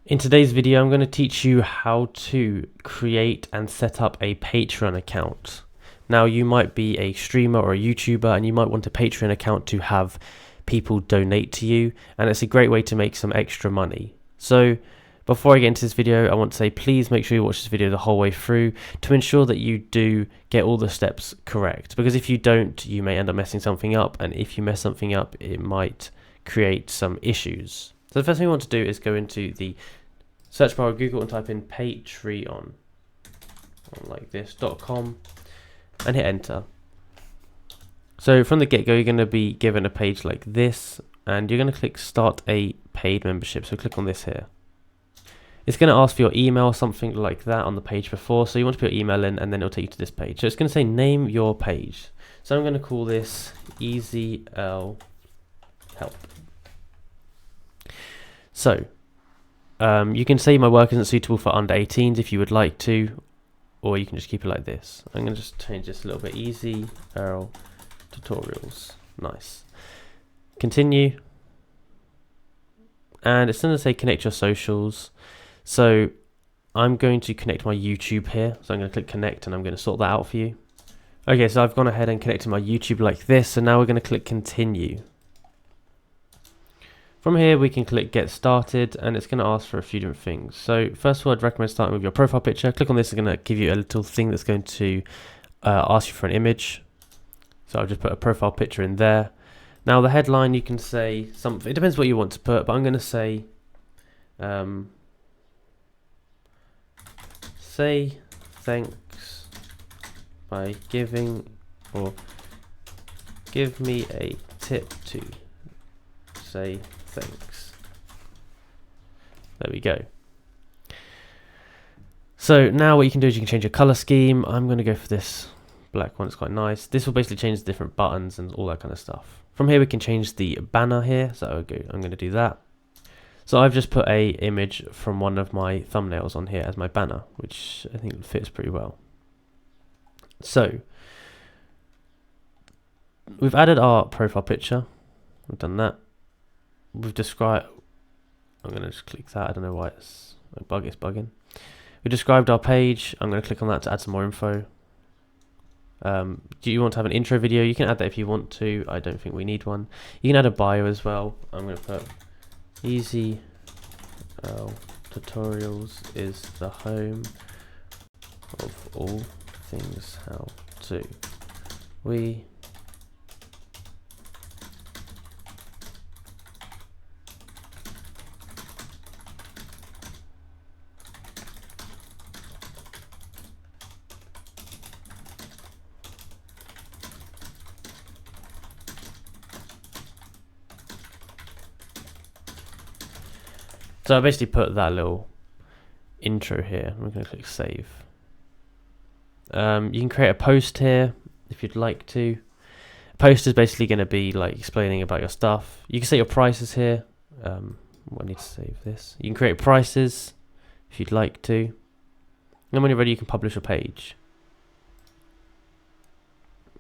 In today's video, I'm going to teach you how to create and set up a Patreon account. Now, you might be a streamer or a YouTuber and you might want a Patreon account to have people donate to you, and it's a great way to make some extra money. So before I get into this video, I want to say please make sure you watch this video the whole way through to ensure that you do get all the steps correct, because if you don't, you may end up messing something up, and if you mess something up, it might create some issues. So the first thing you want to do is go into the search bar of Google and type in Patreon, like this, .com, and hit enter. So from the get-go, you're going to be given a page like this, and you're going to click start a paid membership. So click on this here. It's going to ask for your email, something like that on the page before. So you want to put your email in, and then it'll take you to this page. So it's going to say name your page. So I'm going to call this EasyL Help. So you can say my work isn't suitable for under 18s if you would like to, or you can just keep it like this. I'm going to just change this a little bit. EasyL Tutorials. Nice. Continue. And it's going to say connect your socials. So I'm going to connect my YouTube here. So I'm going to click connect, and I'm going to sort that out for you. Okay, so I've gone ahead and connected my YouTube like this. So now we're going to click continue. From here, we can click get started, and it's going to ask for a few different things. So first of all, I'd recommend starting with your profile picture. Click on this. It's going to give you a little thing that's going to ask you for an image. So I'll just put a profile picture in there. Now the headline, you can say something. It depends what you want to put, but I'm going to say, say thanks by giving, or give me a tip to say thanks. There we go. So now what you can do is you can change your color scheme. I'm going to go for this black one. It's quite nice. This will basically change the different buttons and all that kind of stuff. From here we can change the banner here. So I'm going to do that. So I've just put a image from one of my thumbnails on here as my banner, which I think fits pretty well. So we've added our profile picture. We've done that. We've described, I'm going to just click that. I don't know why it's bugging. We described our page. I'm going to click on that to add some more info. Do you want to have an intro video? You can add that if you want to. I don't think we need one. You can add a bio as well. I'm going to put EasyL Tutorials is the home of all things how to. So I basically put that little intro here. I'm going to click save. You can create a post here if you'd like to. A post is basically going to be like explaining about your stuff. You can set your prices here. I need to save this. You can create prices if you'd like to. And when you're ready, you can publish a page.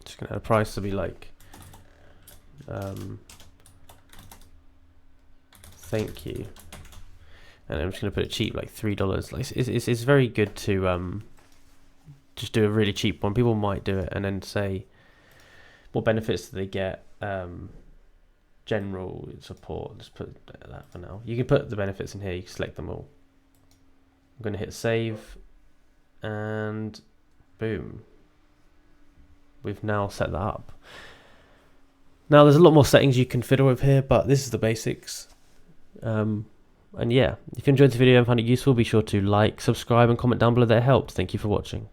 Just going to add a price to be like, thank you. And I'm just going to put it cheap, like $3. Like it's very good to just do a really cheap one. People might do it and then say, what benefits do they get? General support. Just put that for now. You can put the benefits in here. You can select them all. I'm going to hit save, and boom. We've now set that up. Now there's a lot more settings you can fiddle with here, but this is the basics. And yeah, if you enjoyed the video and found it useful, be sure to like, subscribe, and comment down below that it helped. Thank you for watching.